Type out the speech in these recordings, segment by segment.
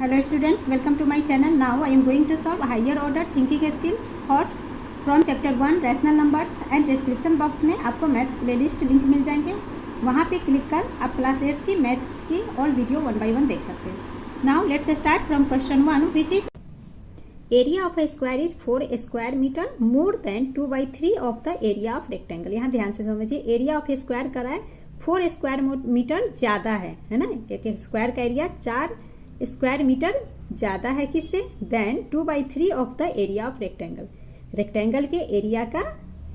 Hello students, welcome to my channel. Now I am going to solve higher order thinking skills thoughts from chapter 1 rational numbers and description box में आपको maths playlist link मिल जाएंगे. वहाँ पे click कर आप class 8 की maths की all video 1 by 1 देख सकते हैं. Now let's start from question 1 which is area of a square is 4 square meter more than 2 by 3 of the area of rectangle. यहाँ ध्यान से समझिए, एरिया ऑफ ए स्क्वायर करा है 4 स्क्वायर मीटर ज़्यादा है ना. एक स्क्वायर का एरिया 4 स्क्वायर मीटर ज़्यादा है किससे, then 2 by 3 of the area of rectangle. Rectangle के एरिया का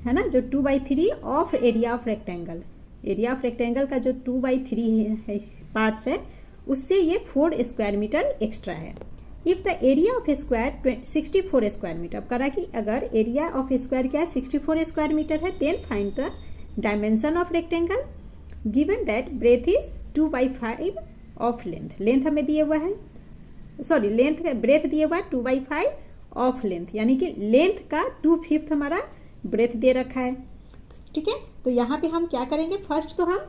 है ना, जो 2 by 3 of area of rectangle, area of rectangle का जो 2 by 3 पार्ट्स है उससे ये 4 स्क्वायर मीटर एक्स्ट्रा है. If the area of a square 64 square metre. अब करा कि अगर एरिया ऑफ ए स्क्वायर क्या है 64 स्क्वायर मीटर है, then find the dimension of rectangle given that breadth is 2 by 5 of length. Length हमें दिए हुआ है, सॉरी लेंथ ब्रेथ दिए हुआ है 2 by 5 ऑफ लेंथ, यानी कि लेंथ का 2/5 हमारा ब्रेथ दे रखा है. ठीक है, तो यहाँ पे हम क्या करेंगे, फर्स्ट तो हम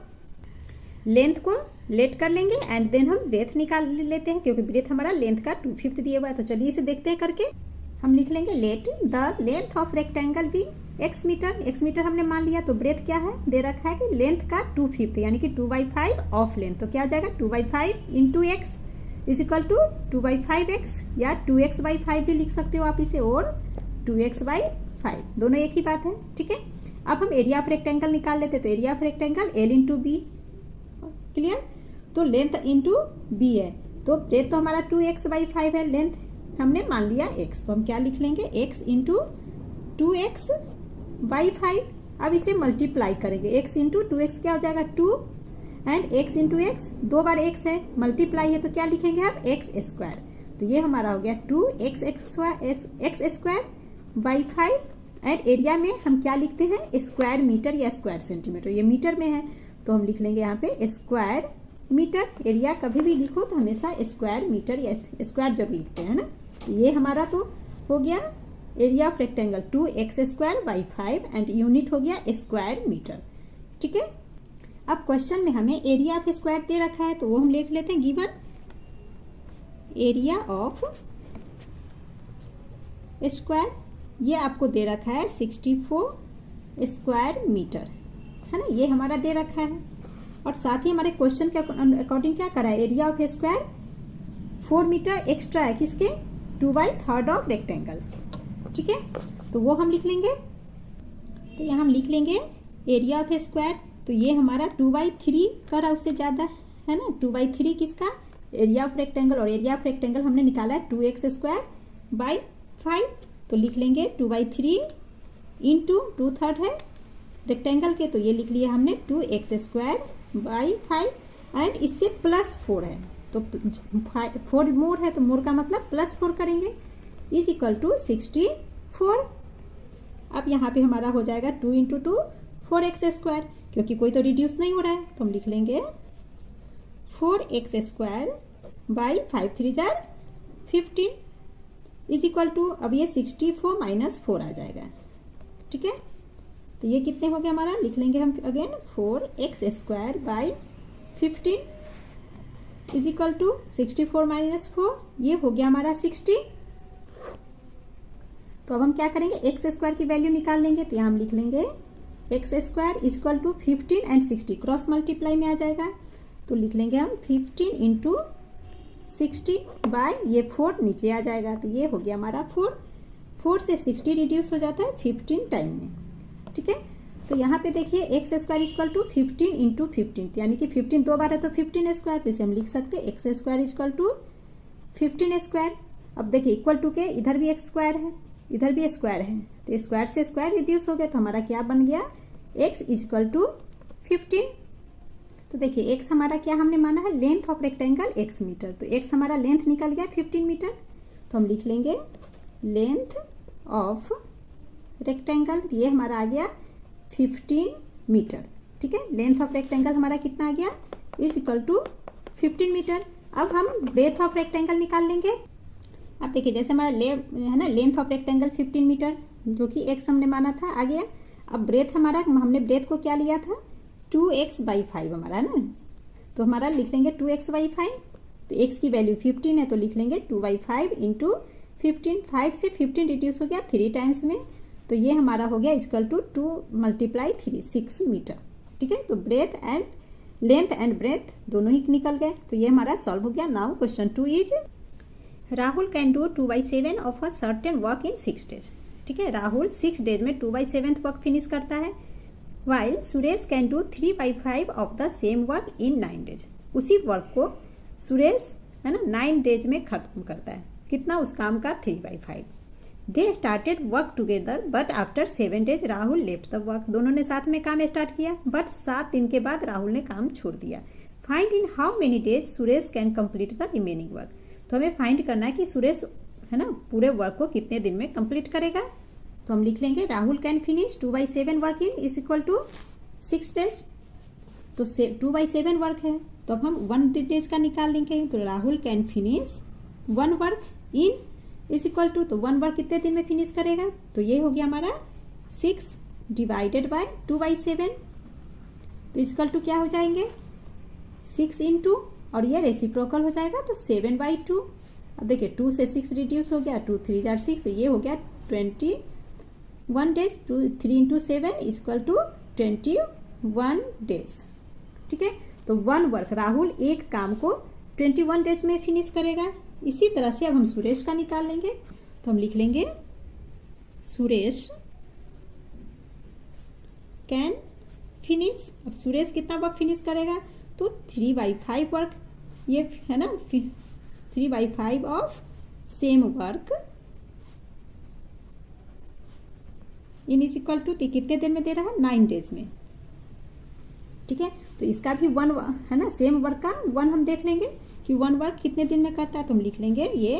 लेंथ को लेट कर लेंगे एंड देन हम ब्रेथ निकाल लेते हैं क्योंकि ब्रेथ हमारा लेंथ का 2/5 दिया हुआ है. तो चलिए इसे देखते हैं करके. हम लिख लेंगे let the length of rectangle be x metre. x metre हमने मान लिया, तो ब्रेथ क्या है दे रखा है कि लेंथ का 2/5 यानी कि 2 by 5 ऑफ लेंथ. तो क्या आ जाएगा 2 by 5 into x is equal to 2 by 5x या 2x by 5 भी लिख सकते हो आप इसे, और 2x by 5 दोनों एक ही बात है. ठीक है, अब हम एरिया ऑफ रेक्टेंगल निकाल लेते. तो area of rectangle L into b, clear. तो लेंथ इंटू बी है, तो ब्रेथ तो हमारा 2x by 5 है, लेंथ हमने मान लिया x, तो हम क्या लिख लेंगे x इंटू 2x by 5. अब इसे मल्टीप्लाई करेंगे, x इंटू 2x क्या हो जाएगा 2 and x into x, 2 bar x है, मल्टीप्लाई है तो क्या लिखेंगे आप x स्क्वायर. तो ये हमारा हो गया 2x square by 5 and area में हम क्या लिखते हैं स्क्वायर मीटर या स्क्वायर सेंटीमीटर, ये मीटर में है तो हम लिख लेंगे यहाँ पे स्क्वायर मीटर. एरिया कभी भी लिखो तो हमेशा स्क्वायर मीटर या स्क्वायर जरूर लिखते हैं ना. ये हमारा तो हो गया area of rectangle 2x square by 5 and unit हो गया स्क्वायर मीटर. ठीक है, अब क्वेश्चन में हमें एरिया ऑफ स्क्वायर दे रखा है तो वो हम लिख लेते हैं गिवन एरिया ऑफ स्क्वायर. ये आपको दे रखा है 64 स्क्वायर मीटर है ना, ये हमारा दे रखा है. और साथ ही हमारे क्वेश्चन के अकॉर्डिंग क्या करा है, area of square 4 metre extra है किसके 2 by 3 ऑफ रेक्टेंगल. ठीक है, तो वो हम लिख लेंगे. तो यहाँ हम लिख लेंगे एरिया ऑफ स्क्वायर, तो ये हमारा 2 by 3 करा उससे ज़्यादा है ना. 2 by 3 किसका एरिया ऑफ रेक्टेंगल, और एरिया ऑफ रेक्टेंगल हमने निकाला है 2x स्क्वायर बाई 5. तो लिख लेंगे 2 by 3 इंटू 2/3 है रेक्टेंगल के, तो ये लिख लिया हमने 2x स्क्वायर बाई 5 एंड इससे +4 है तो 4 मोर है तो मोर का मतलब +4 करेंगे इज इक्वल टू 64. अब यहाँ पे हमारा हो जाएगा 2 इंटू 2 4x स्क्वायर, क्योंकि कोई तो रिड्यूस नहीं हो रहा है तो हम लिख लेंगे 4x स्क्वायर बाई 5 3 जार 15 इज इक्वल टू, अब ये 64 माइनस 4 आ जाएगा. ठीक है, तो ये कितने हो गए हमारा, लिख लेंगे हम again 4x square by 15 is equal to 64 minus 4, ये हो गया हमारा 60. तो अब हम क्या करेंगे x स्क्वायर की वैल्यू निकाल लेंगे. तो यहाँ हम लिख लेंगे x square is equal to 15 and 60 cross multiply में आ जाएगा. तो लिख लेंगे हम 15 इंटू 60 बाय ये 4 नीचे आ जाएगा, तो ये हो गया हमारा 4 से 60 रिड्यूस हो जाता है 15 टाइम में. ठीक है, तो यहाँ पे देखिए x square equal to 15 into 15 यानी कि 15 2 बार है तो 15 स्क्वायर, तो इसे हम लिख सकते हैं x square equal to 15 square. अब देखिए इक्वल टू के इधर भी एक्स स्क्वायर है इधर भी स्क्वायर है, तो स्क्वायर से स्क्वायर रिड्यूस हो गया, तो हमारा क्या बन गया x इक्वल टू 15. तो देखिए x हमारा क्या हमने माना है length of rectangle x metre, तो x हमारा लेंथ निकल गया 15 मीटर. तो हम लिख लेंगे लेंथ ऑफ रेक्टेंगल, ये हमारा आ गया 15 मीटर. ठीक है, लेंथ ऑफ रेक्टेंगल हमारा कितना आ गया इज इक्वल टू 15 मीटर. अब हम ब्रेथ ऑफ रेक्टेंगल निकाल लेंगे. अब देखिए जैसे हमारा है ना लेंथ ऑफ रेक्टेंगल 15 मीटर जो कि x हमने माना था आ गया. अब ब्रेथ हमारा हमने ब्रेथ को क्या लिया था 2x by 5 हमारा है ना, तो हमारा लिख लेंगे 2x by 5 तो x की वैल्यू 15 है तो लिख लेंगे 2/5 इंटू 15। 5 से 15 रिड्यूस हो गया 3 टाइम्स में, तो ये हमारा हो गया इक्वल टू 2 × 3 6 मीटर। ठीक है, तो breadth and length and breadth दोनों ही निकल गए, तो ये हमारा सॉल्व हो गया। Now question 2 is Rahul can do 2/7 of a certain work in 6 days. ठीक है, राहुल 6 डेज में 2/7 वर्क फिनिश करता है, while Suresh can do 3/5 of the same work in 9 days. उसी वर्क को सुरेश है ना 9 डेज में खत्म करता है, कितना उस काम का 3/5। They started work together but after 7 days Rahul left the work. दोनों ने साथ में काम स्टार्ट किया बट 7 दिन के बाद राहुल ने काम छोड़ दिया। Find in how many days Suresh can complete the remaining work. तो हमें फाइंड करना है कि सुरेश है ना पूरे वर्क को कितने दिन में कंप्लीट करेगा। तो हम लिख लेंगे Rahul can finish 2/7 work in is equal to 6 days. तो 2/7 वर्क है तो अब हम 1 डेज का निकाल लेंगे। तो Rahul can finish 1 work in is equal to, तो 1 वर्क कितने दिन में फिनिश करेगा, तो ये हो गया हमारा 6 डिवाइडेड बाय 2/7। तो इक्वल टू क्या हो जाएंगे 6 इंटू, और ये रेसिप्रोकल हो जाएगा तो 7/2। अब देखिए 2 से 6 रिड्यूस हो गया, 2 3 जार 6, तो ये हो गया 21 days. 3 into 7 equal to 21 days. ठीक है, तो 1 वर्क राहुल एक काम को 21 डेज में फिनिश करेगा। इसी तरह से अब हम सुरेश का निकाल लेंगे। तो हम लिख लेंगे सुरेश कैन फिनिश। अब सुरेश कितना वर्क फिनिश करेगा, तो 3/5 वर्क, ये है ना 3/5 of same work in is equal to कितने दिन में दे रहा है 9 डेज में। ठीक है, तो इसका भी 1 है ना सेम वर्क का 1 हम देख लेंगे कि 1 वर्क कितने दिन में करता है। तो हम लिख लेंगे ये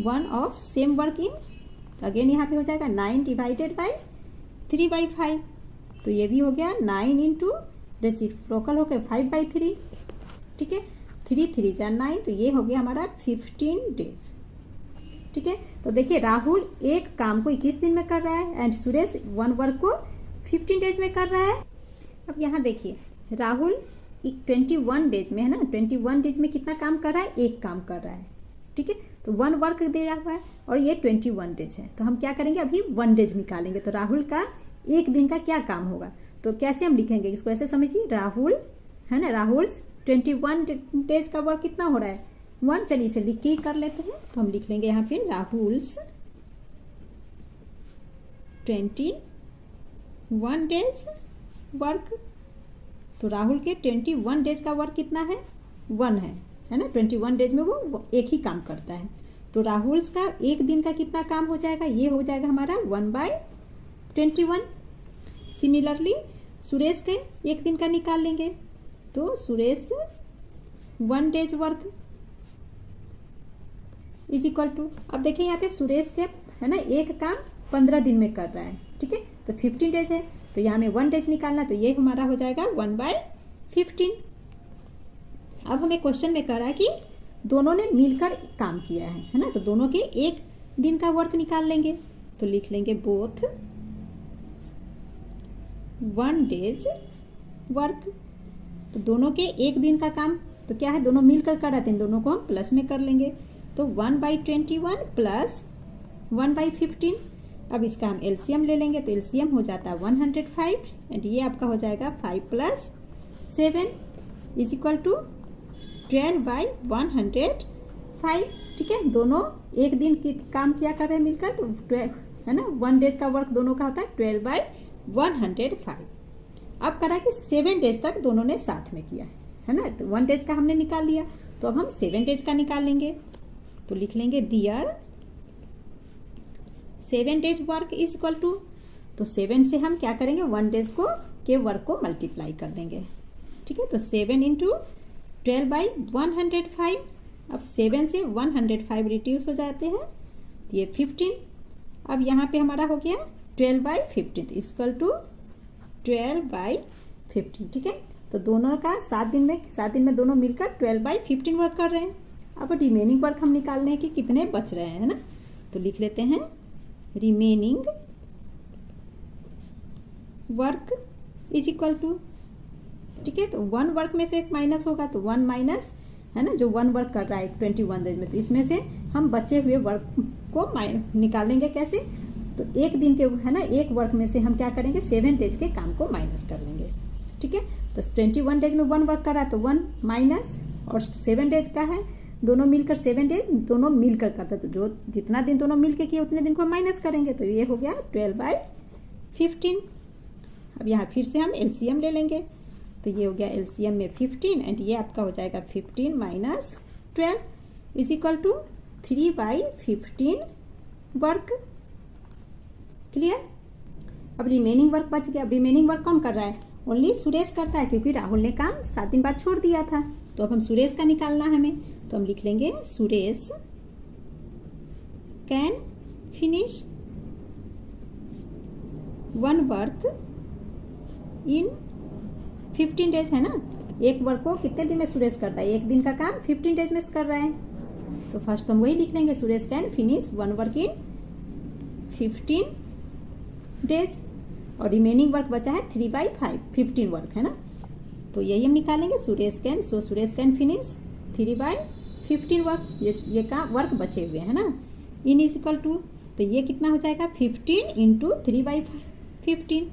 1 ऑफ सेम वर्क इन, तो अगेन यहाँ पे हो जाएगा 9 डिवाइडेड बाय 3/5। तो ये भी हो गया 9 इंटू रेसिप्रोकल हो गया 5/3। ठीक है, 3 3 × 9, तो ये हो गया हमारा 15 डेज। ठीक है, तो देखिए राहुल एक काम को 21 दिन में कर रहा है एंड सुरेश 1 वर्क को 15 डेज में कर रहा है। अब यहाँ देखिए राहुल 21 डेज में है ना 21 डेज में कितना काम कर रहा है, एक काम कर रहा है। ठीक है, तो 1 वर्क दे रहा हुआ है और ये 21 डेज है। तो हम क्या करेंगे अभी 1 डेज निकालेंगे। तो राहुल का एक दिन का क्या काम होगा, तो कैसे हम लिखेंगे इसको, ऐसे समझिए राहुल है ना राहुल्स 21 डेज का वर्क कितना हो रहा है 1। चलिए इसे लिख के ही कर लेते हैं। तो हम लिख लेंगे यहाँ पे राहुल्स 21 डेज वर्क। तो राहुल के 21 डेज का वर्क कितना है 1 है ना 21 डेज में वो एक ही काम करता है। तो राहुल्स का एक दिन का कितना काम हो जाएगा, ये हो जाएगा हमारा 1/21। सिमिलरली सुरेश के एक दिन का निकाल लेंगे। तो Suresh 1 days work is equal to, अब देखिए यहाँ पे सुरेश के है ना एक काम 15 दिन में कर रहा है। ठीक है, तो 15 डेज है, तो यहाँ में 1 डेज निकालना, तो ये हमारा हो जाएगा 1/15। अब हमें क्वेश्चन में कह रहा है कि दोनों ने मिलकर काम किया है ना, तो दोनों के एक दिन का वर्क निकाल लेंगे। तो लिख लेंगे बोथ 1 डेज वर्क। तो दोनों के एक दिन का काम तो क्या है, दोनों मिलकर कर रहे थे, दोनों को हम प्लस में कर लेंगे। तो 1/21 प्लस 1/15। अब इसका हम एलसीएम ले लेंगे, तो एलसीएम हो जाता है 105 एंड ये आपका हो जाएगा 5 + 7 इज इक्वल टू 12/105। ठीक है, दोनों एक दिन की काम किया कर रहे हैं मिलकर, तो 12 है ना 1 डेज का वर्क दोनों का होता है 12/105। अब करा कि 7 डेज तक दोनों ने साथ में किया है ना, तो 1 डेज का हमने निकाल लिया, तो अब हम 7 डेज का निकाल लेंगे। तो लिख लेंगे their 7 days work is equal to, तो 7 से हम क्या करेंगे 1 डेज को के वर्क को मल्टीप्लाई कर देंगे। ठीक है, तो 7 इंटू 12/105। अब 7 से 105 रिड्यूस हो जाते हैं, ये 15। अब यहाँ पे हमारा हो गया 12/15 इक्वल टू 12/15। ठीक है, तो दोनों का 7 दिन में दोनों मिलकर 12/15 वर्क कर रहे हैं। अब रिमेनिंग वर्क हम निकालने हैं कि कितने बच रहे हैं ना, तो लिख लेते हैं remaining work is equal to, ठीक है, तो 1 वर्क में से एक माइनस होगा, तो 1 - है ना, जो 1 वर्क कर रहा है 21 डेज में, तो इसमें से हम बचे हुए वर्क को निकालेंगे कैसे, तो एक दिन के है ना एक वर्क में से हम क्या करेंगे 7 डेज के काम को माइनस कर लेंगे। ठीक है, तो 21 डेज में 1 वर्क कर रहा है तो 1 माइनस, और 7 डेज का है, दोनों मिलकर 7 डेज दोनों मिलकर करता है, तो जो जितना दिन दोनों मिलकर किए उतने दिन को माइनस करेंगे, तो ये हो गया 12/15। अब यहाँ फिर से हम एलसीएम ले लेंगे, तो ये हो गया एलसीएम में 15 एंड ये आपका हो जाएगा 15 minus 12 is equal to 3/15 work. Clear. अब रिमेनिंग वर्क बच गया। अब रिमेनिंग वर्क कौन कर रहा है, ओनली सुरेश करता है, क्योंकि राहुल ने काम 7 दिन बाद छोड़ दिया था। तो अब हम सुरेश का निकालना है हमें, तो हम लिख लेंगे Suresh can finish 1 work in 15 days, है ना। एक वर्क को कितने दिन में सुरेश करता है, एक दिन का काम 15 डेज में कर रहा है, तो फर्स्ट हम वही लिख लेंगे Suresh can finish 1 work in 15 days, और रिमेनिंग वर्क बचा है 3/5 15 वर्क, है ना। तो यही हम निकालेंगे सुरेश कैन फिनिश 3/15 वर्क, ये का वर्क बचे हुए है ना, इन इज इक्वल टू, तो ये कितना हो जाएगा 15 इंटू 3/15,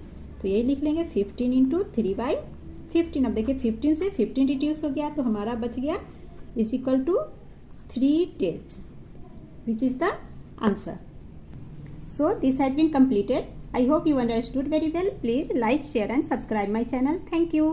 तो यही लिख लेंगे 15 इंटू 3/15। अब देखिए 15 से 15 रिड्यूस हो गया, तो हमारा बच गया is equal to 3 days, which is the answer. So this has been completed. I hope you understood very well. Please like, share and subscribe my channel. Thank you.